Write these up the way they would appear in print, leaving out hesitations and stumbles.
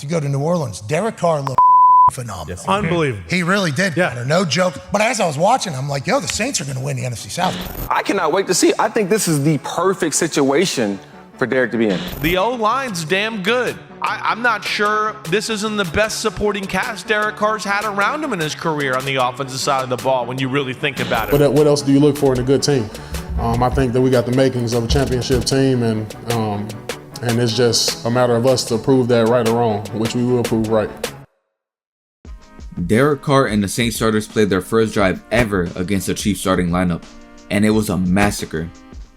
to go to New Orleans. Derek Carr looked phenomenal. Yes, unbelievable. He really did. Yeah. No joke. But as I was watching, I'm like, yo, the Saints are going to win the NFC South. I cannot wait to see. I think this is the perfect situation for Derek to be in. The O-line's damn good. I'm not sure this isn't the best supporting cast Derek Carr's had around him in his career on the offensive side of the ball when you really think about it. What else do you look for in a good team? I think that we got the makings of a championship team, and it's just a matter of us to prove that right or wrong, which we will prove right. Derek Carr and the Saints starters played their first drive ever against the Chiefs starting lineup, and it was a massacre.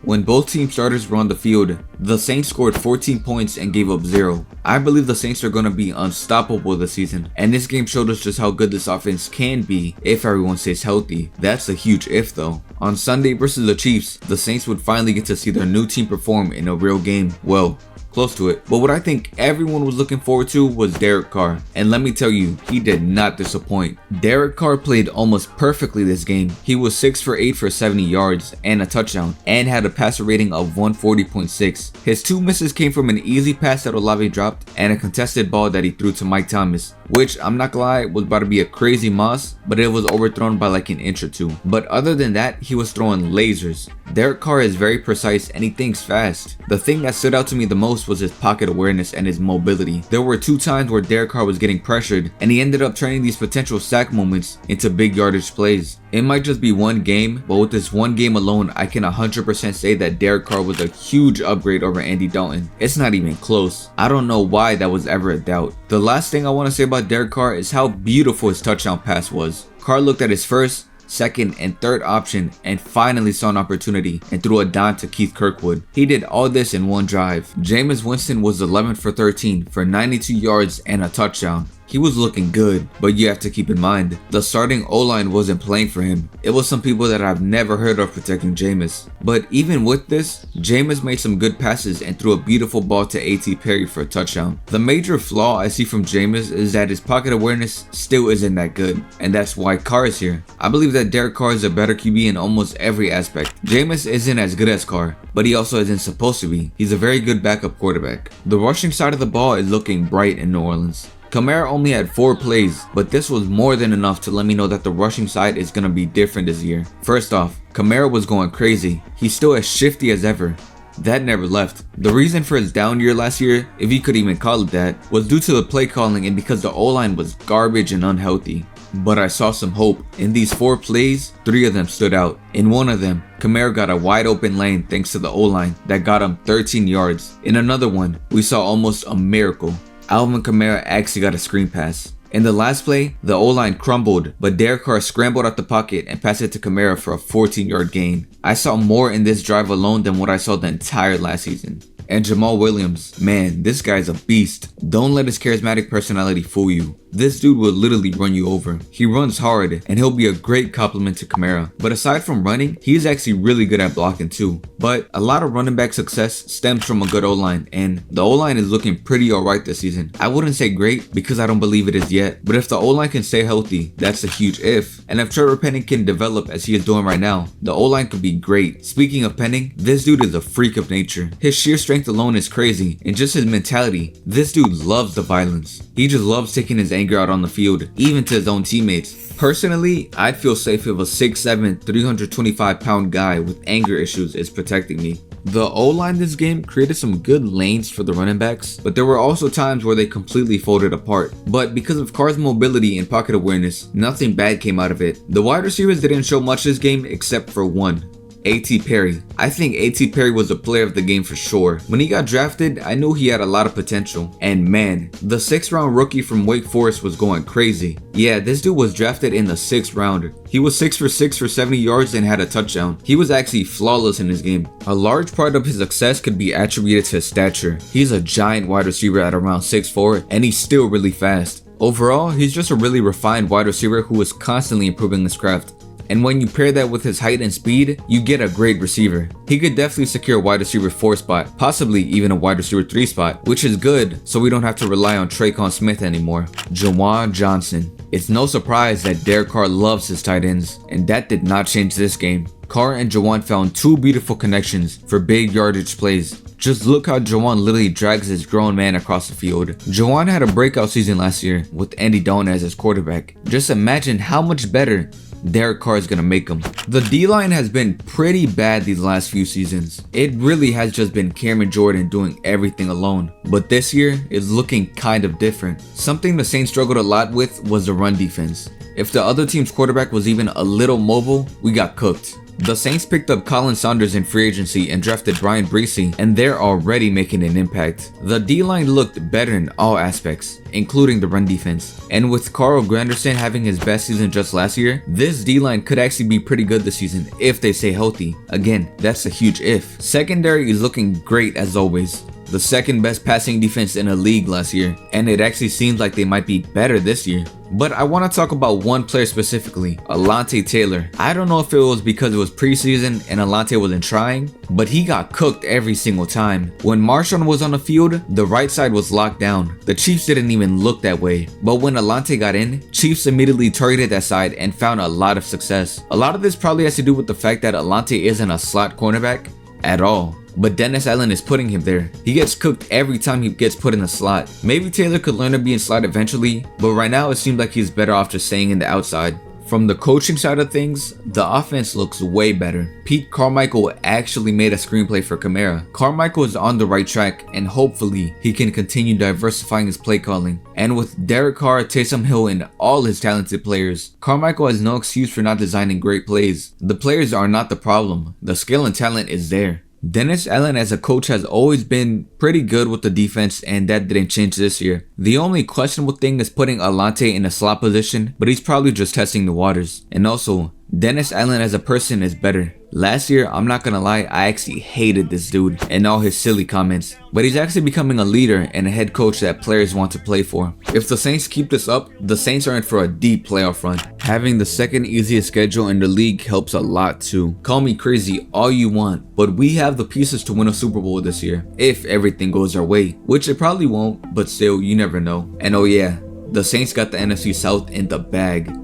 When both team starters were on the field, the Saints scored 14 points and gave up 0. I believe the Saints are going to be unstoppable this season, and this game showed us just how good this offense can be if everyone stays healthy. That's a huge if though. On Sunday versus the Chiefs, the Saints would finally get to see their new team perform in a real game. Well, close to it. But what I think everyone was looking forward to was Derek Carr. And let me tell you, he did not disappoint. Derek Carr played almost perfectly this game. He was 6 for 8 for 70 yards and a touchdown, and had a passer rating of 140.6. His 2 misses came from an easy pass that Olave dropped and a contested ball that he threw to Mike Thomas, which I'm not gonna lie was about to be a crazy moss, but it was overthrown by like an inch or 2. But other than that, he was throwing lasers. Derek Carr is very precise and he thinks fast. The thing that stood out to me the most was his pocket awareness and his mobility. There were 2 times where Derek Carr was getting pressured and he ended up turning these potential sack moments into big yardage plays. It might just be one game, but with this one game alone, I can 100% say that Derek Carr was a huge upgrade over Andy Dalton. It's not even close. I don't know why that was ever a doubt. The last thing I want to say about Derek Carr is how beautiful his touchdown pass was. Carr looked at his first, second, and third option and finally saw an opportunity and threw a dime to Keith Kirkwood. He did all this in one drive. Jameis Winston was 11 for 13 for 92 yards and a touchdown. He was looking good, but you have to keep in mind, the starting O-line wasn't playing for him. It was some people that I've never heard of protecting Jameis. But even with this, Jameis made some good passes and threw a beautiful ball to A.T. Perry for a touchdown. The major flaw I see from Jameis is that his pocket awareness still isn't that good, and that's why Carr is here. I believe that Derek Carr is a better QB in almost every aspect. Jameis isn't as good as Carr, but he also isn't supposed to be. He's a very good backup quarterback. The rushing side of the ball is looking bright in New Orleans. Kamara only had 4 plays, but this was more than enough to let me know that the rushing side is going to be different this year. First off, Kamara was going crazy. He's still as shifty as ever. That never left. The reason for his down year last year, if you could even call it that, was due to the play calling and because the O-line was garbage and unhealthy. But I saw some hope. In these 4 plays, 3 of them stood out. In one of them, Kamara got a wide open lane thanks to the O-line that got him 13 yards. In another one, we saw almost a miracle. Alvin Kamara actually got a screen pass. In the last play, the O-line crumbled, but Derek Carr scrambled out the pocket and passed it to Kamara for a 14-yard gain. I saw more in this drive alone than what I saw the entire last season. And Jamaal Williams, man, this guy's a beast. Don't let his charismatic personality fool you. This dude will literally run you over. He runs hard and he'll be a great compliment to Kamara. But aside from running, he's actually really good at blocking too. But a lot of running back success stems from a good O-line, and the O-line is looking pretty alright this season. I wouldn't say great because I don't believe it is yet, but if the O-line can stay healthy, that's a huge if. And if Trevor Penning can develop as he is doing right now, the O-line could be great. Speaking of Penning, this dude is a freak of nature. His sheer strength alone is crazy, and just his mentality. This dude loves the violence. He just loves taking his anger out on the field, even to his own teammates. Personally, I'd feel safe if a 6'7", 325-pound guy with anger issues is protecting me. The O-line this game created some good lanes for the running backs, but there were also times where they completely folded apart. But because of Carr's mobility and pocket awareness, nothing bad came out of it. The wide receivers didn't show much this game except for one. A.T. Perry. I think A.T. Perry was the player of the game for sure. When he got drafted, I knew he had a lot of potential. And man, the 6th round rookie from Wake Forest was going crazy. Yeah, this dude was drafted in the 6th round. He was 6 for 6 for 70 yards and had a touchdown. He was actually flawless in his game. A large part of his success could be attributed to his stature. He's a giant wide receiver at around 6'4", and he's still really fast. Overall, he's just a really refined wide receiver who is constantly improving his craft. And when you pair that with his height and speed, you get a great receiver. He could definitely secure a wide receiver 4 spot, possibly even a wide receiver 3 spot, which is good so we don't have to rely on Traquan Smith anymore. Juwan Johnson. It's no surprise that Derek Carr loves his tight ends, and that did not change this game. Carr and Juwan found two beautiful connections for big yardage plays. Just look how Juwan literally drags his grown man across the field. Juwan had a breakout season last year with Andy Dalton as his quarterback. Just imagine how much better Derek Carr is going to make him. The D-line has been pretty bad these last few seasons. It really has just been Cameron Jordan doing everything alone. But this year is looking kind of different. Something the Saints struggled a lot with was the run defense. If the other team's quarterback was even a little mobile, we got cooked. The Saints picked up Colin Saunders in free agency and drafted Brian Breesy, and they're already making an impact. The D-line looked better in all aspects, including the run defense. And with Carl Granderson having his best season just last year, this D-line could actually be pretty good this season if they stay healthy. Again, that's a huge if. Secondary is looking great as always. The second best passing defense in the league last year, and it actually seems like they might be better this year. But I want to talk about one player specifically, Alontae Taylor. I don't know if it was because it was preseason and Alontae wasn't trying, but he got cooked every single time. When Marshawn was on the field, the right side was locked down. The Chiefs didn't even look that way. But when Alontae got in, Chiefs immediately targeted that side and found a lot of success. A lot of this probably has to do with the fact that Alontae isn't a slot cornerback at all. But Dennis Allen is putting him there. He gets cooked every time he gets put in the slot. Maybe Taylor could learn to be in slot eventually, but right now it seems like he's better off just staying in the outside. From the coaching side of things, the offense looks way better. Pete Carmichael actually made a screenplay for Kamara. Carmichael is on the right track, and hopefully he can continue diversifying his play calling. And with Derek Carr, Taysom Hill, and all his talented players, Carmichael has no excuse for not designing great plays. The players are not the problem. The skill and talent is there. Dennis Allen as a coach has always been pretty good with the defense, and that didn't change this year. The only questionable thing is putting Alontae in a slot position, but he's probably just testing the waters. And also, Dennis Allen as a person is better. Last year, I'm not gonna lie, I actually hated this dude and all his silly comments. But he's actually becoming a leader and a head coach that players want to play for. If the Saints keep this up, the Saints are in for a deep playoff run. Having the second easiest schedule in the league helps a lot too. Call me crazy all you want, but we have the pieces to win a Super Bowl this year, if everything goes our way. Which it probably won't, but still, you never know. And oh yeah, the Saints got the NFC South in the bag.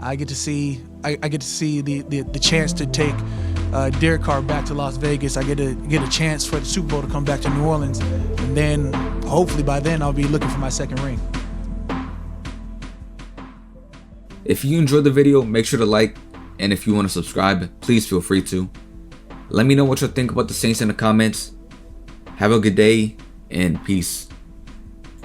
I get to see the chance to take Derek Carr back to Las Vegas. I get a chance for the Super Bowl to come back to New Orleans, and then hopefully by then I'll be looking for my second ring. If you enjoyed the video, make sure to like, and if you want to subscribe, please feel free to. Let me know what you think about the Saints in the comments. Have a good day, and peace.